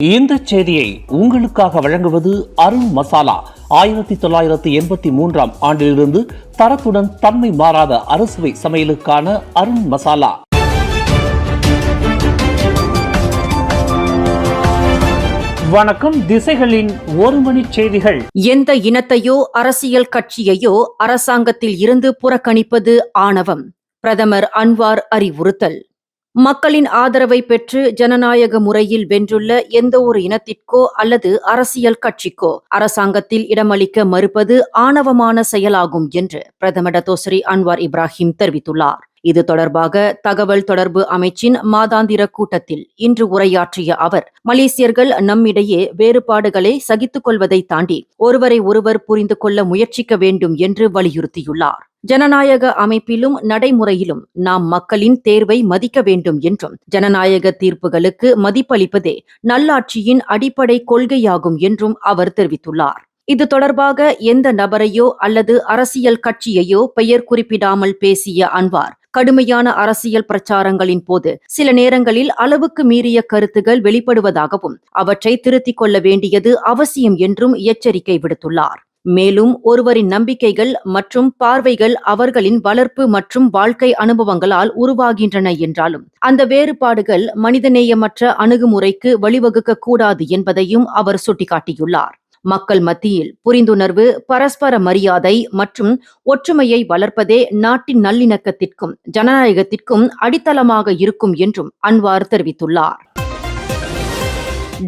இந்த செய்தியை உங்களுக்காக வழங்குவது அருண் மசாலா. 1983 ஆண்டிலிருந்து தரத்துடன் தன்மை மாறாத அறுசுவை சமையலுக்கான அருண் மசாலா. வணக்கம். திசைகளின் ஒரு மணி செய்திகள். எந்த இனத்தையோ அரசியல் கட்சியையோ அரசாங்கத்தில் இருந்து புறக்கணிப்பது ஆணவம். பிரதமர் அன்வார் அறிவுறுத்தல். மக்களின் ஆதரவை பெற்று ஜனநாயக முறையில் வென்றுள்ள எந்த ஒரு இனத்திற்கோ அல்லது அரசியல் கட்சிக்கோ அரசாங்கத்தில் இடமளிக்க மறுப்பது ஆணவமான செயலாகும் என்று பிரதமர் டத்தோஸ்ரீ அன்வார் இப்ராஹிம் தெரிவித்துள்ளார். இது தொடர்பாக தகவல் தொடர்பு அமைச்சின் மாதாந்திர கூட்டத்தில் இன்று உரையாற்றிய அவர், மலேசியர்கள் நம்மிடையே வேறுபாடுகளை சகித்துக் கொள்வதை தாண்டி ஒருவரை ஒருவர் புரிந்து கொள்ள முயற்சிக்க வேண்டும் என்று வலியுறுத்தியுள்ளார். ஜனநாயக அமைப்பிலும் நடைமுறையிலும் நாம் மக்களின் தேர்வை மதிக்க வேண்டும் என்றும், ஜனநாயக தீர்ப்புகளுக்கு மதிப்பளிப்பதே நல்லாட்சியின் அடிப்படை கொள்கையாகும் என்றும் அவர் தெரிவித்துள்ளார். இது தொடர்பாக எந்த நபரையோ அல்லது அரசியல் கட்சியையோ பெயர் குறிப்பிடாமல் பேசிய அன்வார், கடுமையான அரசியல் பிரச்சாரங்களின் போது சில நேரங்களில் அளவுக்கு மீறிய கருத்துகள் வெளிப்படுவதாகவும் அவற்றை திருத்திக் கொள்ள வேண்டியது அவசியம் என்றும் எச்சரிக்கை விடுத்துள்ளார். மேலும் ஒருவரின் நம்பிக்கைகள் மற்றும் பார்வைகள் அவர்களின் வளர்ப்பு மற்றும் வாழ்க்கை அனுபவங்களால் உருவாகின்றன என்றாலும் அந்த வேறுபாடுகள் மனிதநேயமற்ற அணுகுமுறைக்கு வழிவகுக்க கூடாது என்பதையும் அவர் சுட்டிக்காட்டியுள்ளார். மக்கள் மத்தியில் புரிந்துணர்வு, பரஸ்பர மரியாதை மற்றும் ஒற்றுமையை வளர்ப்பதே நாட்டின் நல்லிணக்கத்திற்கும் ஜனநாயகத்திற்கும் அடித்தளமாக இருக்கும் என்றும் அன்வார் தெரிவித்துள்ளார்.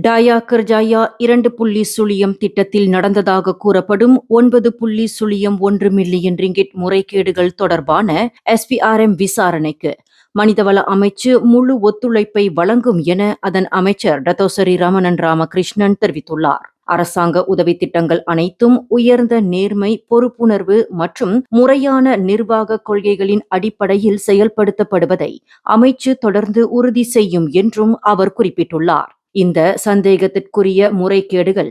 டாயா கர்ஜாயா 2.0 திட்டத்தில் நடந்ததாக கூறப்படும் 9.1 மில்லியன் ரிங்கிட் முறைகேடுகள் தொடர்பான SPRM விசாரணைக்கு மனிதவள அமைச்சு முழு ஒத்துழைப்பை வழங்கும் என அதன் அமைச்சர் டத்தோஸ்ரீ ரமணன் ராமகிருஷ்ணன் தெரிவித்துள்ளார். அரசாங்க உதவி திட்டங்கள் அனைத்தும் உயர்ந்த நேர்மை, பொறுப்புணர்வு மற்றும் முறையான நிர்வாக கொள்கைகளின் அடிப்படையில் செயல்படுத்தப்படுவதை அமைச்சு தொடர்ந்து உறுதி செய்யும் என்றும் அவர் குறிப்பிட்டுள்ளார். இந்த சந்தேகத்திற்குரிய முறைகேடுகள்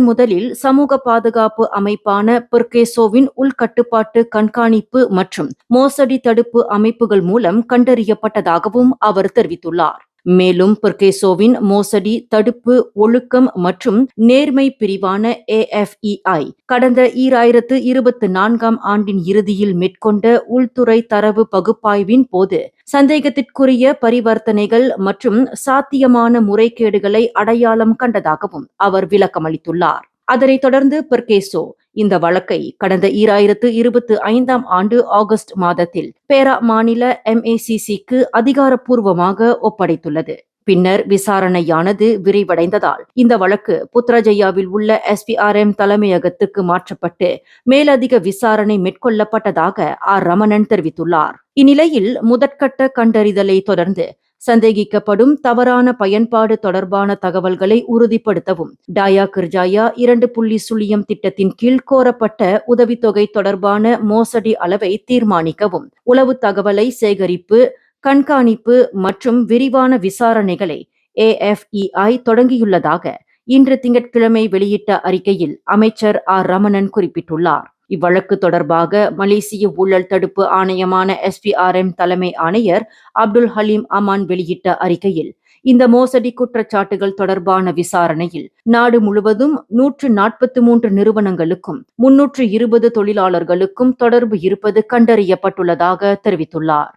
முதலில் சமூக பாதுகாப்பு அமைப்பான பெர்கேசோவின் உள்கட்டுப்பாட்டு கண்காணிப்பு மற்றும் மோசடி தடுப்பு அமைப்புகள் மூலம் கண்டறியப்பட்டதாகவும் அவர் தெரிவித்துள்ளார். மேலும் பெர்கேசோவின் மோசடி தடுப்பு, ஒழுக்கம் மற்றும் நேர்மை பிரிவான AFEI கடந்த 2024 ஆண்டின் இறுதியில் மேற்கொண்ட உள்துறை தரவு பகுப்பாய்வின் போது சந்தேகத்திற்குரிய பரிவர்த்தனைகள் மற்றும் சாத்தியமான முறைகேடுகளை அடையாளம் கண்டதாகவும் அவர் விளக்கமளித்துள்ளார். அதனைத் தொடர்ந்து பெர்கேசோ இந்த வழக்கை கடந்த 2025 ஆண்டு ஆகஸ்ட் மாதத்தில் பேரா மாநில MACCக்கு அதிகாரப்பூர்வமாக ஒப்படைத்துள்ளது. பின்னர் விசாரணையானது விரிவடைந்ததால் இந்த வழக்கு புத்ரஜயாவில் உள்ள SPRM தலைமையகத்துக்கு மாற்றப்பட்டு மேலதிக விசாரணை மேற்கொள்ளப்பட்டதாக ரமணன் தெரிவித்துள்ளார். இந்நிலையில் முதற்கட்ட கண்டறிதலை தொடர்ந்து சந்தேகிக்கப்படும் தவறான பயன்பாடு தொடர்பான தகவல்களை உறுதிப்படுத்தவும் டாயா கர்ஜாயா 2.0 திட்டத்தின் கீழ் கோரப்பட்ட உதவித்தொகை தொடர்பான மோசடி அளவை தீர்மானிக்கவும் உளவு தகவலை சேகரிப்பு, கண்காணிப்பு மற்றும் விரிவான விசாரணைகளை AFEI தொடங்கியுள்ளதாக இன்று திங்கட்கிழமை வெளியிட்ட அறிக்கையில் அமைச்சர் ரமணன் குறிப்பிட்டுள்ளார். இவ்வழக்கு தொடர்பாக மலேசிய ஊழல் தடுப்பு ஆணையமான SPRM தலைமை ஆணையர் அப்துல் ஹலீம் அமான் வெளியிட்ட அறிக்கையில், இந்த மோசடி குற்றச்சாட்டுகள் தொடர்பான விசாரணையில் நாடு முழுவதும் 143 நிறுவனங்களுக்கும் 320 தொழிலாளர்களுக்கும் தொடர்பு இருப்பது கண்டறியப்பட்டுள்ளதாக தெரிவித்துள்ளார்.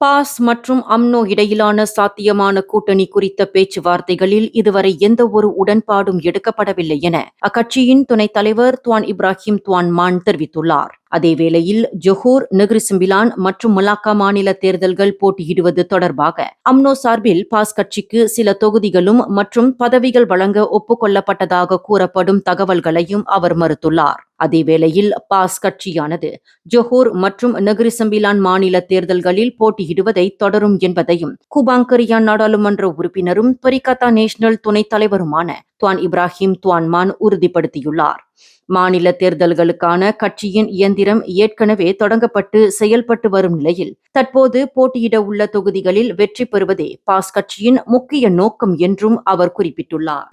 பாஸ் மற்றும் அம்னோ இடையிலான சாத்தியமான கூட்டணி குறித்த பேச்சுவார்த்தைகளில் இதுவரை எந்த ஒரு உடன்பாடும் எடுக்கப்படவில்லை என அக்கட்சியின் துணைத் தலைவர் துவான் இப்ராஹிம் துவான் மான் தெரிவித்துள்ளார். அதேவேளையில் ஜொஹூர், நெகிரி சிம்பிலான் மற்றும் மலாக்கா மாநில தேர்தல்கள் போட்டியிடுவது தொடர்பாக அம்னோ சார்பில் பாஸ் கட்சிக்கு சில தொகுதிகளும் மற்றும் பதவிகள் வழங்க ஒப்புக்கொள்ளப்பட்டதாக கூறப்படும் தகவல்களையும் அவர் மறுத்துள்ளார். அதேவேளையில் பாஸ் கட்சியானது ஜொஹூர் மற்றும் நெகிரி சிம்பிலான் மாநில தேர்தல்களில் போட்டியிடுவதை தொடரும் என்பதையும் குபாங்கரியான் நாடாளுமன்ற உறுப்பினரும் பரிகத்தா நேஷனல் துணைத் தலைவருமான துவான் இப்ராஹிம் துவான் மான் உறுதிப்படுத்தியுள்ளார். மாநில தேர்தல்களுக்கான கட்சியின் இயந்திரம் ஏற்கனவே தொடங்கப்பட்டு செயல்பட்டு வரும் நிலையில் தற்போது போட்டியிட உள்ள தொகுதிகளில் வெற்றி பெறுவதே பாஸ் கட்சியின் முக்கிய நோக்கம் என்றும் அவர் குறிப்பிட்டுள்ளார்.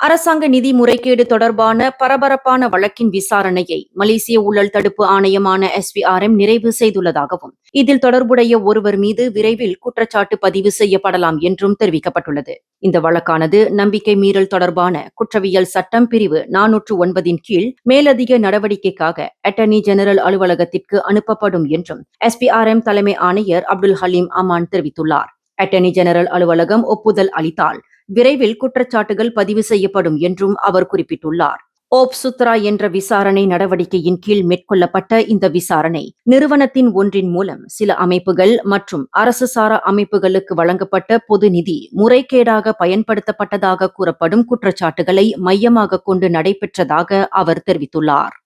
அரசாங்க நிதி முறைகேடு தொடர்பான பரபரப்பான வழக்கின் விசாரணையை மலேசிய ஊழல் தடுப்பு ஆணையமான SPRM நிறைவு செய்துள்ளதாகவும் இதில் தொடர்புடைய ஒருவர் மீது விரைவில் குற்றச்சாட்டு பதிவு செய்யப்படலாம் என்றும் தெரிவிக்கப்பட்டுள்ளது. இந்த வழக்கானது நம்பிக்கை மீறல் தொடர்பான குற்றவியல் சட்டம் பிரிவு 409 கீழ் மேலதிக நடவடிக்கைக்காக அட்டர்னி ஜெனரல் அலுவலகத்திற்கு அனுப்பப்படும் என்றும் SPRM தலைமை ஆணையர் அப்துல் ஹலீம் அமான் தெரிவித்துள்ளார். அட்டர்னி ஜெனரல் அலுவலகம் ஒப்புதல் அளித்தால் விரைவில் குற்றச்சாட்டுகள் பதிவு செய்யப்படும் என்றும் அவர் குறிப்பிட்டுள்ளார். ஓப் சுத்ரா என்ற விசாரணை நடவடிக்கையின் கீழ் மேற்கொள்ளப்பட்ட இந்த விசாரணை நிறுவனத்தின் ஒன்றின் மூலம் சில அமைப்புகள் மற்றும் அரசு சாரா அமைப்புகளுக்கு வழங்கப்பட்ட பொது நிதி முறைகேடாக பயன்படுத்தப்பட்டதாக கூறப்படும் குற்றச்சாட்டுகளை மையமாக கொண்டு நடைபெற்றதாக அவர் தெரிவித்துள்ளார்.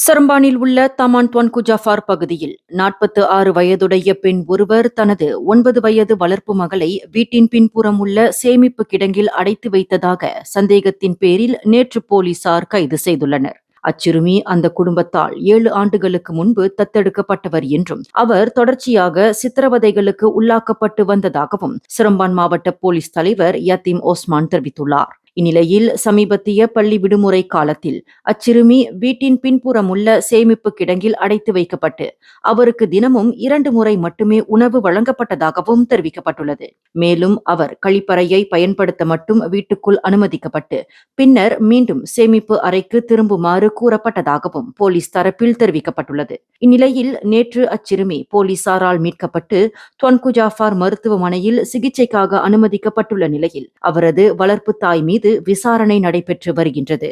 சரம்பானில் உள்ள தமான் துவான்கு ஜாஃபார் பகுதியில் 46 வயதுடைய பெண் ஒருவர் தனது 9 வயது வளர்ப்பு மகளை வீட்டின் பின்புறம் உள்ள சேமிப்பு கிடங்கில் அடைத்து வைத்ததாக சந்தேகத்தின் பேரில் நேற்று போலீசார் கைது செய்துள்ளனர். அச்சிறுமி அந்த குடும்பத்தால் 7 ஆண்டுகளுக்கு முன்பு தத்தெடுக்கப்பட்டவர் என்றும் அவர் தொடர்ச்சியாக சித்திரவதைகளுக்கு உள்ளாக்கப்பட்டு வந்ததாகவும் சிரம்பான் மாவட்ட போலீஸ் தலைவர் யத்தீம் ஓஸ்மான் தெரிவித்துள்ளார். இந்நிலையில் சமீபத்திய பள்ளி விடுமுறை காலத்தில் அச்சிறுமி வீட்டின் பின்புறம் உள்ள சேமிப்பு கிடங்கில் அடைத்து வைக்கப்பட்டு அவருக்கு தினமும் 2 முறை மட்டுமே உணவு வழங்கப்பட்டதாகவும் தெரிவிக்கப்பட்டுள்ளது. மேலும் அவர் கழிப்பறையை பயன்படுத்த மட்டும் வீட்டுக்குள் அனுமதிக்கப்பட்டு பின்னர் மீண்டும் சேமிப்பு அறைக்கு திரும்புமாறு கூறப்பட்டதாகவும் போலீஸ் தரப்பில் தெரிவிக்கப்பட்டுள்ளது. இந்நிலையில் நேற்று அச்சிறுமி போலீசாரால் மீட்கப்பட்டு துவான்கு ஜாஃபார் மருத்துவமனையில் சிகிச்சைக்காக அனுமதிக்கப்பட்டுள்ள நிலையில் அவரது வளர்ப்பு தாய் மீது விசாரணை நடைபெற்று வருகின்றது.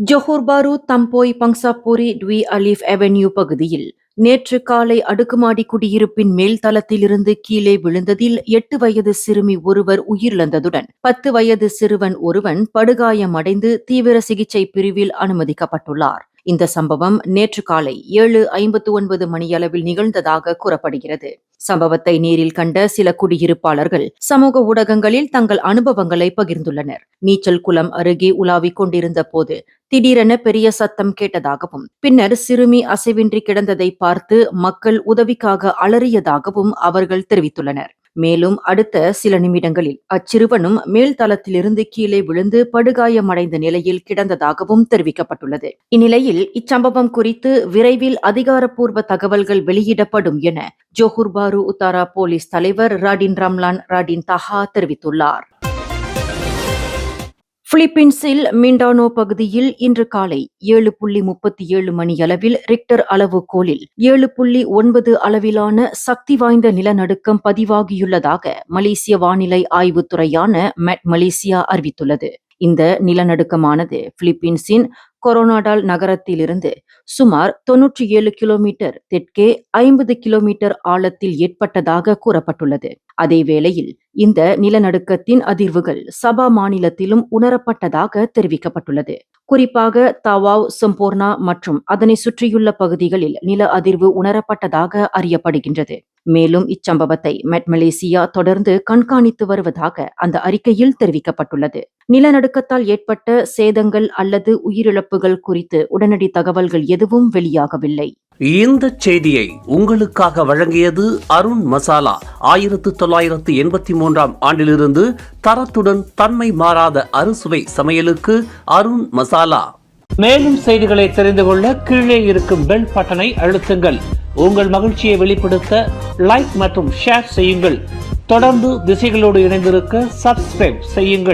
ஜோஹர் பாரு தம்போய் பங்சாபூரி ட்வி அலிஃப் அவென்யூ பகுதியில் நேற்று காலை அடுக்குமாடி குடியிருப்பின் மேல் தளத்திலிருந்து கீழே விழுந்ததில் 8 வயது சிறுமி ஒருவர் உயிரிழந்ததுடன் 10 வயது சிறுவன் ஒருவன் படுகாயமடைந்து தீவிர சிகிச்சை பிரிவில் அனுமதிக்கப்பட்டுள்ளார். இந்த சம்பவம் நேற்று காலை 7:59 மணியளவில் நிகழ்ந்ததாக கூறப்படுகிறது. சம்பவத்தை நேரில் கண்ட சில குடியிருப்பாளர்கள் சமூக ஊடகங்களில் தங்கள் அனுபவங்களை பகிர்ந்துள்ளனர். நீச்சல் குளம் அருகே உலாவிக் கொண்டிருந்த போது திடீரென பெரிய சத்தம் கேட்டதாகவும் பின்னர் சிறுமி அசைவின்றி கிடந்ததை பார்த்து மக்கள் உதவிக்காக அலறியதாகவும் அவர்கள் தெரிவித்துள்ளனர். மேலும் அடுத்த சில நிமிடங்களில் அச்சிறுவனும் மேல் தளத்திலிருந்து கீழே விழுந்து படுகாயமடைந்த நிலையில் கிடந்ததாகவும் தெரிவிக்கப்பட்டுள்ளது. இந்நிலையில் இச்சம்பவம் குறித்து விரைவில் அதிகாரப்பூர்வ தகவல்கள் வெளியிடப்படும் என ஜோஹர் பாரு உத்தாரா போலீஸ் தலைவர் ராடின் ரம்லான் ராடின் தஹா தெரிவித்துள்ளார். பிலிப்பீன்ஸில் மிண்டானோ பகுதியில் இன்று காலை 7:37 மணியளவில் ரிக்டர் அளவுகோலில் 7.9 அளவிலான சக்தி வாய்ந்த நிலநடுக்கம் பதிவாகியுள்ளதாக மலேசிய வானிலை ஆய்வுத்துறையான மெட் மலேசியா அறிவித்துள்ளது. இந்த நிலநடுக்கமானது பிலிப்பீன்ஸின் கொரோனாடால் நகரத்திலிருந்து சுமார் 97 கிலோமீட்டர் தெற்கே 50 கிலோமீட்டர் ஆழத்தில் ஏற்பட்டதாக கூறப்பட்டுள்ளது. அதேவேளையில் இந்த நிலநடுக்கத்தின் அதிர்வுகள் சபா மாநிலத்திலும் உணரப்பட்டதாக தெரிவிக்கப்பட்டுள்ளது. குறிப்பாக தவாவ், சம்போர்னா மற்றும் அதனை சுற்றியுள்ள பகுதிகளில் நில அதிர்வு உணரப்பட்டதாக அறியப்படுகின்றது. மேலும் இச்சம்பவத்தை மெட் மலேசியா தொடர்ந்து கண்காணித்து வருவதாக அந்த அறிக்கையில் தெரிவிக்கப்பட்டுள்ளது. நிலநடுக்கத்தால் ஏற்பட்ட சேதங்கள் அல்லது உயிரிழப்புகள் குறித்து உடனடி தகவல்கள் எதுவும் வெளியாகவில்லை. இந்த செய்தியை உங்களுக்காக வழங்கியது அருண் மசாலா. 1983 ஆண்டிலிருந்து தரத்துடன் தன்மை மாறாத அறுசுவை சமையலுக்கு அருண் மசாலா. மேலும் செய்திகளை தெரிந்து கொள்ள கீழே இருக்கும் பெல் பட்டனை அழுத்துங்கள். உங்கள் மகிழ்ச்சியை வெளிப்படுத்த லைக் மற்றும் ஷேர் செய்யுங்கள். தொடர்ந்து திசைகளோடு இணைந்திருக்க சப்ஸ்கிரைப் செய்யுங்கள்.